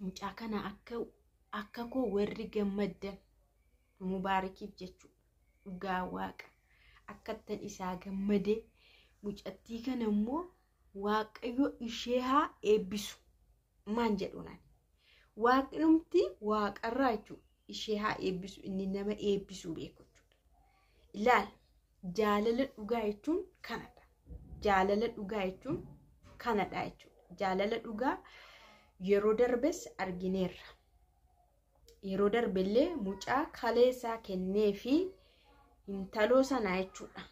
mucaa kana akka koo warri gammaddan mubaarakiif jechuudha. Dhugaa waaqa akkattan isaa gammade mucattii kana immoo waaqayyo ishee haa eebbisu maan jedhuunaan waaqnumti waaqarraa jechuudha ishee haa eebbisu inni nama eebbisu beeku jechuudha. Ilaal jaalala dhugaa jechuun kanadha. Jaalala dhugaa jechuun kanadha jechuudha. Jaalala dhugaa yeroo darbes argineerra. Yeroo darbellee mucaa kaleessaa kennee fi intaloo sana jechuudha.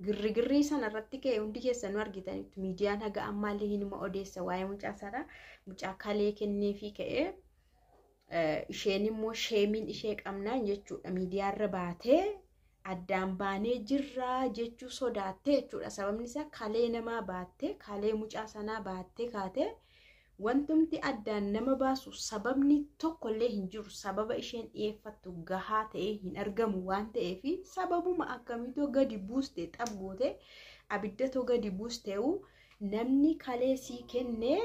Girrigirrii sana irratti ka'e hundi keessanuu argitanitu miidiyaan haga ammaallee hinuma odeessa waa'ee mucaa sana mucaa kalee kennee fi ka'e isheen immoo sheemiin ishee qabnaan jechuudha miidiyaarra baatee addaan baanee jirra jechuu sodaattee jechuudha. Sababni isaa kalee namaa baattee kalee mucaa sanaa baattee kaatee wantumti addaan nama baasu sababni tokkollee hin jiru. Sababa isheen dhiyeeffattu gahaa ta'ee hin argamu waan ta'eef sababuma akkamiitoo gadi buustee xabgootee abiddatoo gadi buustee'u namni kalee sii kennee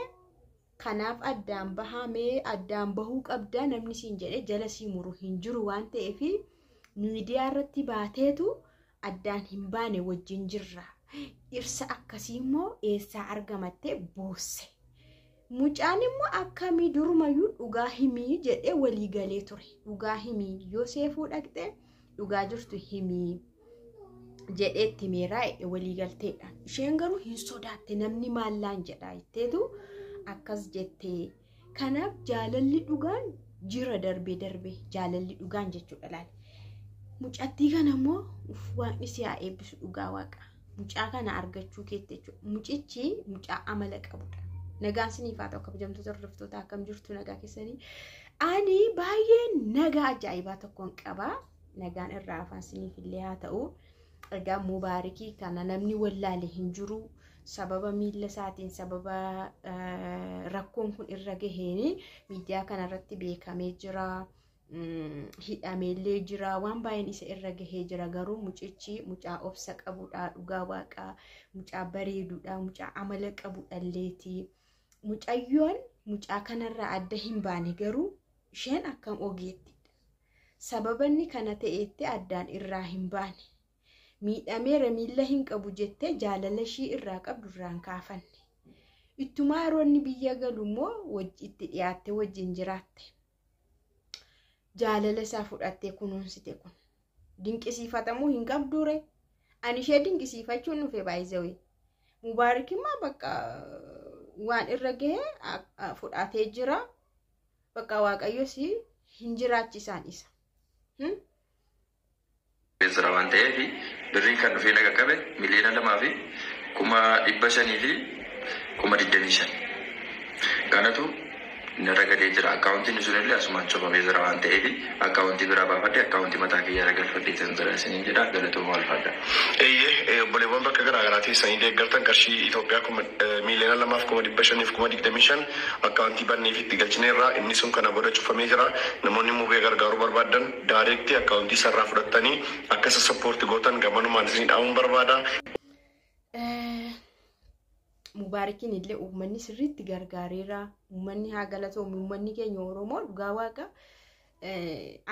kanaaf addaan bahamee addaan bahuu qabdaa namni siin jedhee jala sii muru hin jiru waan ta'eef miidiyaa irratti baateetu addaan hin baane wajjin jirra. Dhirsa akkasii immoo eessaa argamattee boosse. Mucaan immoo akkamii durumayyuu dhugaa himii jedhee walii galee ture. Dhugaa himii yoo seefuu dhaqxe dhugaa jirtu himii jedhee itti meeraa walii galteedha. Isheen garuu hin sodaatte namni maallaan jedhaa jetteetu akkas jettee. Kanaaf jaalalli dhugaan jira darbee jaalalli dhugaan jechuudha laal. Mucattii kana immoo waaqni si haa eebbisu dhugaa waaqa. Mucaa kana argachuu keetti jechuudha. Mucichi mucaa amala qabudha. Nagaan siniif haa ta'u kabajamtoota hordoftoota akkam jirtu nagaa keessanii. Ani baay'ee nagaa ajaa'ibaa tokkoon qaba. Nagaan irraa afaan siniif illee haa ta'u. Egaa Mubaarikii kana namni wallaale hin jiru. Sababa miila isaatiin sababa rakkoon kun irra gaheen miidiyaa kanarratti beekamee jira. Hidhameellee jira waan baay'een isa irra gahee jira. Garuu mucichi mucaa obsa qabudha dhugaa waaqaa. Mucaa bareedudha mucaa amala qabudha illeeti. Mucayyoon mucaa kanarraa adda hin baane garuu isheen akkam ogeettidha. Sababanni kana ta'etti addaan irraa hin baane. Miidhameera miila hin qabu jettee jaalala ishii irraa qabdu irraan kaafanne. Ittumaa yeroonni biyya galu immoo itti dhiyaatte wajjin jiraatte. Jaalala isaa fudhattee kunuunsite kun. Dinqisiifatamuu hin qabdure. Ani ishee dinqisiifachuun dhufe baay'isawee. Mubaarikimmaa bakka waan irra gahee fudhatee jira. Bakka waaqayyo si hin jiraachisaan isa. Bezra waan ta'eef birriin kan dhufee naga qabe miliyoona 2,500 fi 25,000. Kanatu narra gadee jira. Akkaawuntiin sunillee asumaan cufamee jira waan ta'eef akkaawuntii biraa baafadhe akkaawuntii mataa kiyyaa galfadhee sanzara isiniin jedha galatooma alfaadha. Obboleewwan bakka garaagaraa teessanii deeggartan qarshii Itoophiyaa miliyoona 2,500 fi 25,000 akkaawuntii banneef itti galchineerra. Inni sun kana booda cufamee jira. Namoonni mubee gargaaruu barbaadan daayireektii akkaawuntii sarraa fudhattanii akka sappoortii gootan gamanumaan isin dhaabuun barbaada. Mubaarikiin illee uummanni sirriitti gargaareera. Uummanni haa galatoomu. Uummanni keenya Oromoo dhugaa waaqa.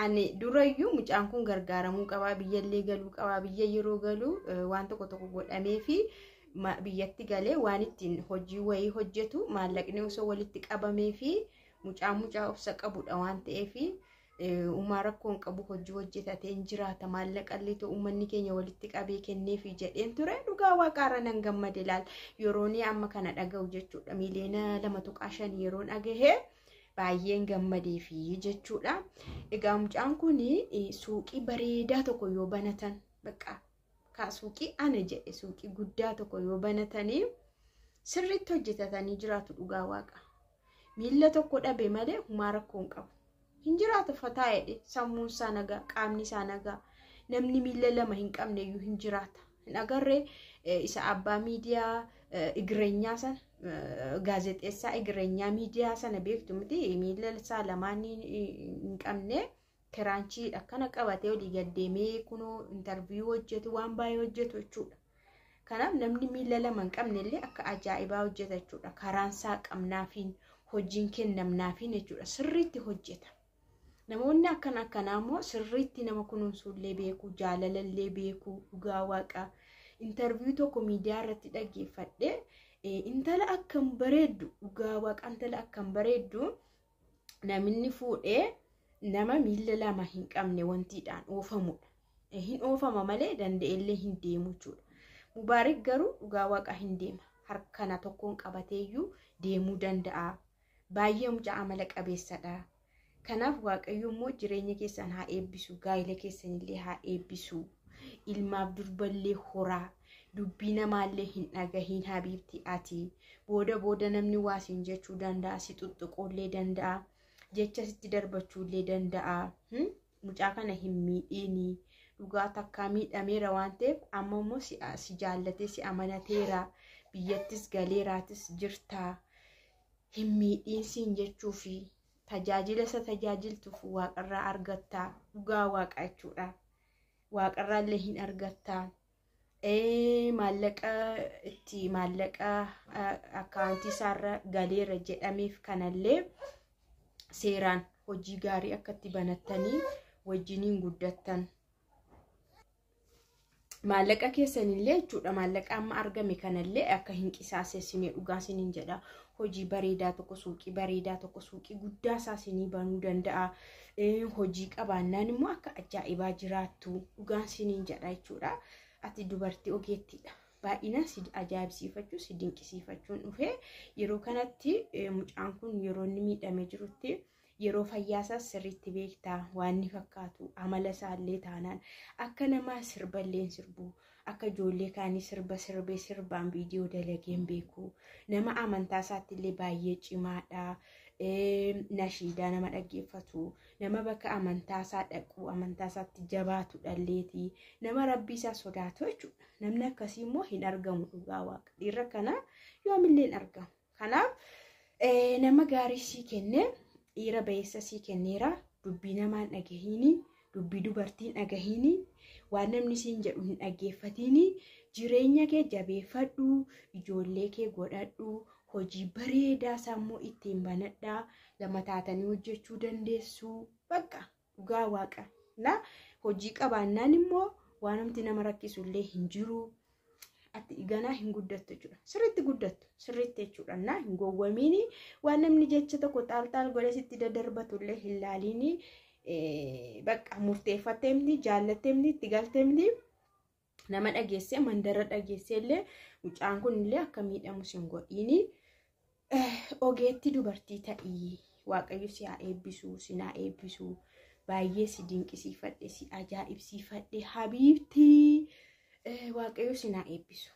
Ani durayyuu mucaan kun gargaaramuu qabaa. Biyyallee galuu qabaa. Biyya yeroo galuu waan tokko godhamee fi biyyatti galee waan ittiin hojii wayii hojjetu maallaqni osoo walitti qabamee fi mucaa obsa qabudha waan ta'eef uumaa rakkoon qabu hojii hojjetatee jiraata. Maallaqallee ta'u uummanni keenya walitti qabee kenneef jedheen ture. Dhugaa waaqaarra nan gammade laal yeroon amma kana dhaga'u jechuudha. Miliyoona 2.5 yeroon dhagahee baay'een gammadeef jechuudha. Egaa mucaan kun suuqii bareedaa tokko yoo banatan bakka suuqii ana jedhe suuqii guddaa tokko yoo banatanii sirriitti hojjetatanii jiraatu dhugaa waaqa. Miila tokko dhabe malee uumaa rakkoon qabu. Hin jiraatu fataa'edhe sammuun isaa nagaa qaamni isaa nagaa namni miila 2 hin qabne iyyuu hin jiraata. Hin agarree isa abbaa miidiyaa Igireenyaa sana gaazexeessaa Igireenyaa miidiyaa sana beektu miti miila isaa 2 hin qabne kiraanchii akkana qabatee olii gaddeemee kunoo interviyuu hojjetu waan baay'ee hojjetu jechuudha. Kanaaf namni miila 2 hin qabne illee akka ajaa'ibaa hojjeta jechuudha. Karaan isaa qabnaafiin hojiin kennamnaafiin jechuudha. Sirriitti hojjeta. Namoonni akkanaa immoo sirriitti nama kunuunsullee beeku, jaalalallee beeku, dhugaa waaqa. Interview tokko miidiyaa irratti dhaggeeffadhe intala akkam bareeddu, dhugaa waaqa intala akkam bareeddu namni fuudhee nama miila lama hin qabne wantiidhaan oofamudha. Hin oofama malee danda'ellee hin deemu jechuudha. Mubaarik garuu dhugaa waaqa hin deema. Harkana tokkoon qabateeyyuu deemuu danda'a. Baay'ee mucaa amala qabeessadha. Kanaaf waaqayyo immoo jireenya keessan haa eebbisu, gaa'ela keessanillee haa eebbisu. Ilmaaf durballee horaa, dubbii namaallee hin dhagahin habiibti ati. Booda namni waasiin jechuu danda'a, si xuxuqullee danda'a, jecha sitti darbachuullee danda'a. Mucaa kana hin miidhiini. Dhugaa takkaa miidhameera waan ta'eef amma immoo si jaallatee si amanateera. Biyyattis galeeraatis jirta. Hin miidhiinsiin jechuufi tajaajila isa tajaajiltuuf waaqarraa argatta. Dhugaa waaqa jechuudha. Waaqarraallee hin argatta. Maallaqa akkaawuntii isaarra galeera jedhameef kanallee seeraan hojii gaarii akka itti banattanii wajjiniin guddattan. Maallaqa keessanillee jechuudha. Maallaqa amma argame kanallee akka hin qisaasessinee dhugaa isiniin jedha. Hojii bareedaa tokko, suuqii bareedaa tokko, suuqii guddaa isaa isinii banuu danda'a. Hojii qabaannaan immoo akka ajaa'ibaa jiraattu dhugaan isiniin jedha jechuudha. Ati dubartii ogeettiidha. Baay'inaan si ajaa'ibsiifachuu, si dinqisiifachuun dhufee yeroo kanatti mucaan kun yeroo inni miidhamee jirutti yeroo fayyaasaas sirriitti beektaa waan ni fakkaatu. Amala isaallee taanaan akka namaa sirballeen sirbu, akka ijoollee kaanii sirbaan viidiyoo dalageen beeku. Nama amantaa isaattillee baay'ee cimaadha. Nashiidaa nama dhaggeeffatu, nama bakka amantaa isaa dhaqu, amantaa isaatti jabaatu dhalleeti, nama rabbii isaa sodaatu jechuudha. Namni akkasii immoo hin argamu dhugaa waaqa. Dhiirra kana yoomillee hin argamu. Kanaaf nama gaarii sii kennee, dhiira bayeessa sii kenneera. Dubbii namaan dhagahiini, dubbii dubartiin dhagahiini, waan namni siin jedhu hin dhaggeeffatiini. Jireenya kee jabeeffadhu, ijoollee kee godhadhu. Hojii bareedaa sammuu ittiin banadhaa. Lama taatanii hojjechuu dandeessu. Bakka dhugaa waaqa. Hojii qabaannaan immoo waan namti nama rakkisullee hin jiru. Ati ganaa hin guddattu jechuudha. Sirriitti guddattu. Sirriitti jechuudha. Hin gowwamiini. Waan namni jecha tokko xaal godhee sitti dadarbatullee hin laaliini. Bakka murteeffatteemti, jaallatteemti, itti galteemti. Nama dhageessee, mandara dhageessee illee mucaan kun illee akka miidhamu sin godhiini. Ogeetti dubartii ta'ii. Waaqayyo si haa eebbisu, si haa eebbisu. Baay'ee si dinqisiifadhe, si ajaa'ibsiifadhe habiibti. Waaqayyo si haa eebbisu.